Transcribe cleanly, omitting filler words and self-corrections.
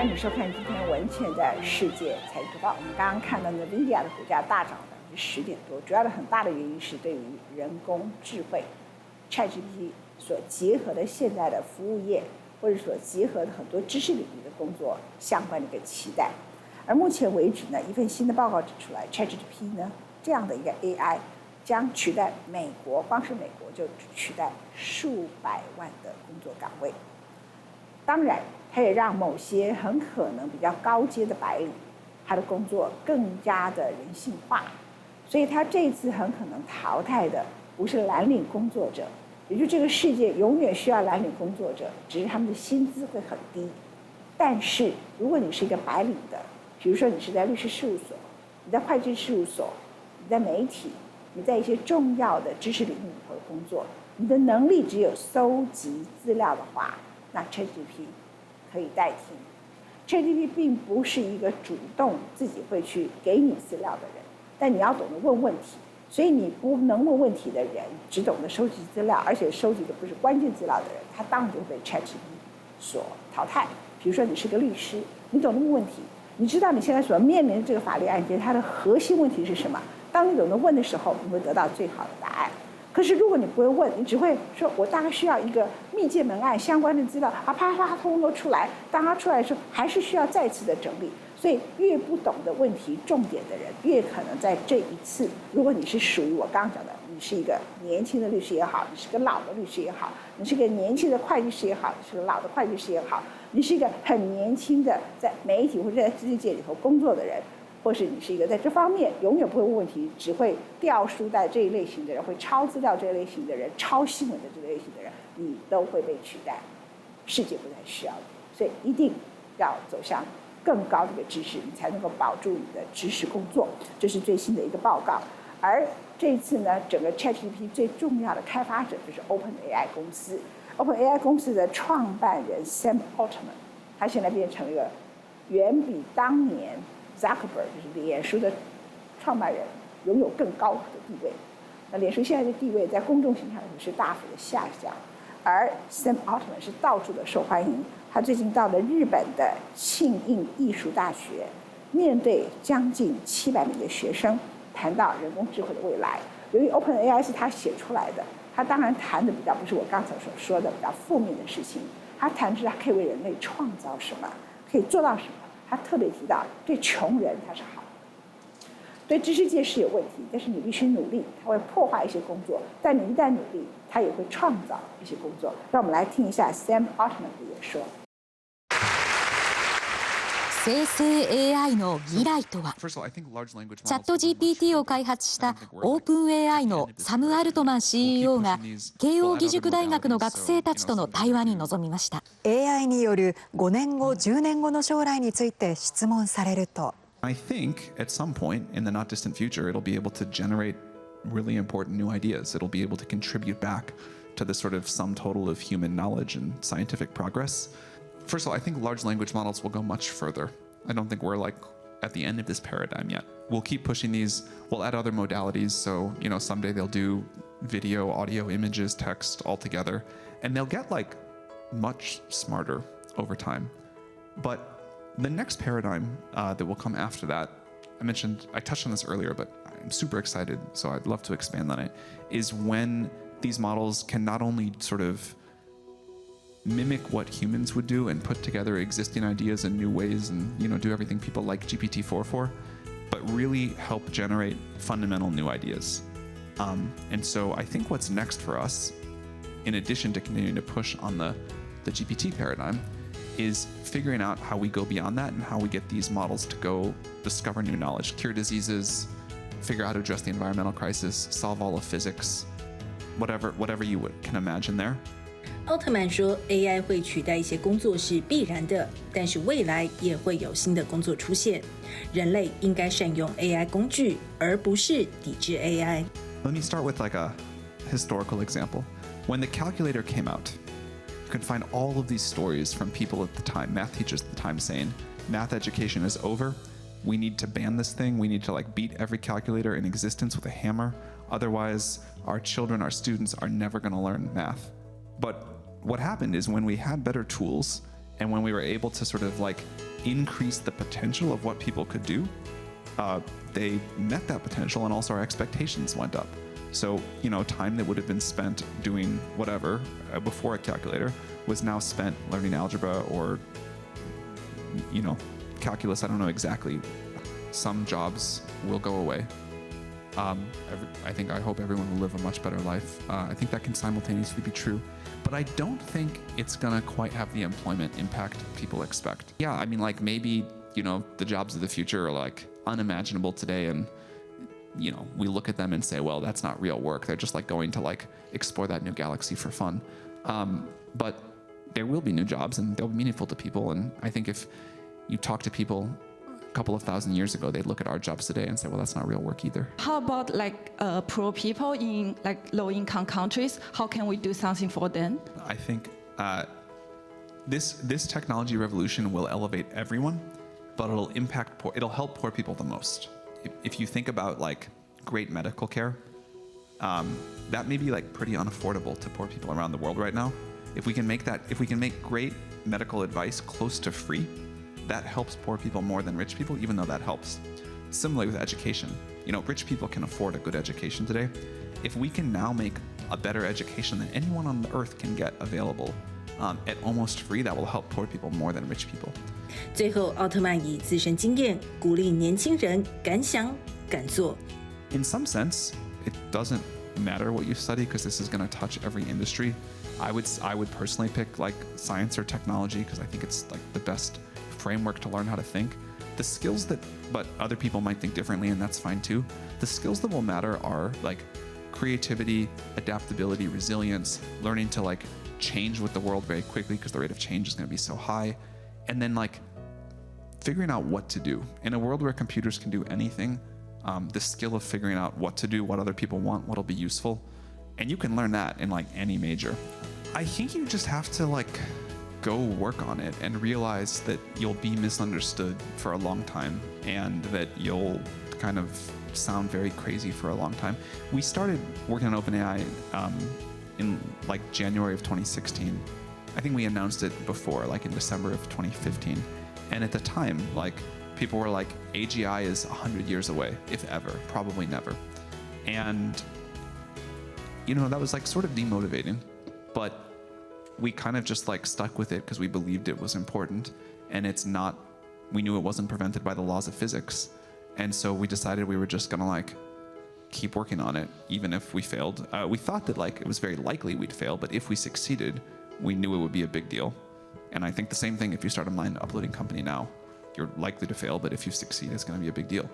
欢迎你收看今天文茜的世界财经周报。我们刚刚看到 NVIDIA 的股价大涨10%多，主要的很大的原因是对于人工智慧 ChatGPT 所结合的现在的服务业，或者所结合的很多知识领域的工作相关的一个期待。而目前为止呢，一份新的报告指出来 ，ChatGPT 呢这样的一个 AI 将取代美国，光是美国就取代数百万的工作岗位。当然，它也让某些很可能比较高阶的白领，他的工作更加的人性化。所以他这一次很可能淘汰的不是蓝领工作者，也就这个世界永远需要蓝领工作者，只是他们的薪资会很低。但是如果你是一个白领的，比如说你是在律师事务所，你在会计事务所，你在媒体，你在一些重要的知识领域里头工作，你的能力只有搜集资料的话，那 ChatGPT 可以代替。ChatGPT 并不是一个主动自己会去给你资料的人，但你要懂得问问题。所以你不能问问题的人，只懂得收集资料，而且收集的不是关键资料的人，他当然就会被 ChatGPT 所淘汰。比如说你是个律师，你懂得问问题，你知道你现在所面临的这个法律案件，它的核心问题是什么？当你懂得问的时候，你会得到最好的答案。可是如果你不会问，你只会说我大概需要一个密件门案相关的资料，啪啪啪通通都出来。当它出来的时候，还是需要再次的整理。所以越不懂得问题重点的人，越可能在这一次，如果你是属于我刚刚讲的，你是一个年轻的律师也好，你是个老的律师也好，你是个年轻的会计师也好，你是个老的会计师也好，你是一个很年轻的在媒体或者在知识界里头工作的人，或是你是一个在这方面永远不会问问题，只会掉书袋这一类型的人，会抄资料这一类型的人，抄新闻的这类型的人，你都会被取代，世界不再需要你。所以一定要走向更高的一个知识，你才能够保住你的知识工作。这是最新的一个报告。而这一次呢，整个 ChatGPT 最重要的开发者就是 OpenAI 公司。OpenAI 公司的创办人 Sam Altman， 他现在变成了一个远比当年 Zuckerberg 就是脸书的创办人拥有更高的地位。那脸书现在的地位在公众形象里是大幅的下降，而 Sam Altman 是到处的受欢迎。他最近到了日本的庆应艺术大学，面对将近700名的学生，谈到人工智慧的未来。由于 OpenAI 是他写出来的，他当然谈的比较不是我刚才所说的比较负面的事情，他谈的是他可以为人类创造什么，可以做到什么。他特别提到对穷人他是好，对知识界是有问题，但是你必须努力，他会破坏一些工作，但你一旦努力，他也会創造一些工作。让我们来听一下 Sam Altman 的演说。生成 AI の未来とは。チャット GPT を開発したオープン AI のサム・アルトマン CEO が慶應義塾大学の学生たちとの対話に臨みました。 AI による5年後10年後の将来について質問されると、 I think at some point in the not distant future, it'll be able to generate really important new ideas. It'll be able to contribute back to the sort of sum total of human knowledge and scientific progress. First of all, I think large language models will go much further. I don't think we're like at the end of this paradigm yet. We'll keep pushing these. We'll add other modalities. So, someday they'll do video, audio, images, text all together, and they'll get like much smarter over time. But the next paradigm that will come after that, I touched on this earlier, but I'm super excited, so I'd love to expand on it, is when these models can not only sort of mimic what humans would do and put together existing ideas in new ways and do everything people like GPT-4 for, but really help generate fundamental new ideas. And so I think what's next for us, in addition to continuing to push on the GPT paradigm, is figuring out how we go beyond that and how we get these models to go discover new knowledge, cure diseases, figure out how to address the environmental crisis, solve all of physics, whatever you can imagine there. 奥特曼说 AI 会取代一些工作是必然的，但是未来也会有新的工作出现。人类应该善用 AI 工具，而不是抵制 AI。 Let me start with like a historical example. When the calculator came out, you can find all of these stories from people at the time, math teachers at the time, saying math education is over. We need to ban this thing. We need to like beat every calculator in existence with a hammer. Otherwise, our children, our students are never going to learn math. But what happened is when we had better tools and when we were able to sort of like increased the potential of what people could do, they met that potential, and also our expectations went up. So, time that would have been spent doing whatever before a calculator was now spent learning algebra or, calculus. I don't know exactly. Some jobs will go away. I hope everyone will live a much better life. I think that can simultaneously be true. But I don't think it's going to quite have the employment impact people expect. Yeah, I mean, like maybe, the jobs of the future are like unimaginable today, and, we look at them and say, well, that's not real work. They're just like going to like explore that new galaxy for fun. But there will be new jobs, and they'll be meaningful to people. And I think if you talk to people a couple of thousand years ago, they'd look at our jobs today and say, well, that's not real work either. How about like poor people in like low-income countries? How can we do something for them? I think this technology revolution will elevate everyone, but it'll help poor people the most. If you think about like great medical care, that may be like pretty unaffordable to poor people around the world right now. If we can make great medical advice close to free, that helps poor people more than rich people, even though that helps. Similarly with education, rich people can afford a good education today. If we can now make a better education than anyone on the earth can get available at almost free, that will help poor people more than rich people. 最后，奥特曼以自身经验鼓励年轻人敢想敢做。In some sense, it doesn't matter what you study because this is going to touch every industry. I would personally pick like science or technology because I think it's like the best framework to learn how to think. The skills but other people might think differently, and that's fine too. The skills that will matter are like creativity, adaptability, resilience, learning to like change with the world very quickly because the rate of change is going to be so high. And then like figuring out what to do. In a world where computers can do anything, the skill of figuring out what to do, what other people want, what'll be useful. And you can learn that in like any major. I think you just have to like go work on it and realize that you'll be misunderstood for a long time and that you'll kind of sound very crazy for a long time. We started working on OpenAI in like January of 2016. I think we announced it before, like in December of 2015. And at the time, like people were like, AGI is 100 years away, if ever, probably never. And, that was like sort of demotivating, but we kind of just like stuck with it because we believed it was important, and we knew it wasn't prevented by the laws of physics. And so we decided we were just gonna like keep working on it, even if we failed. We thought that like it was very likely we'd fail, but if we succeeded, we knew it would be a big deal. And I think the same thing if you start a mind uploading company now. You're likely to fail, but if you succeed, it's going to be a big deal.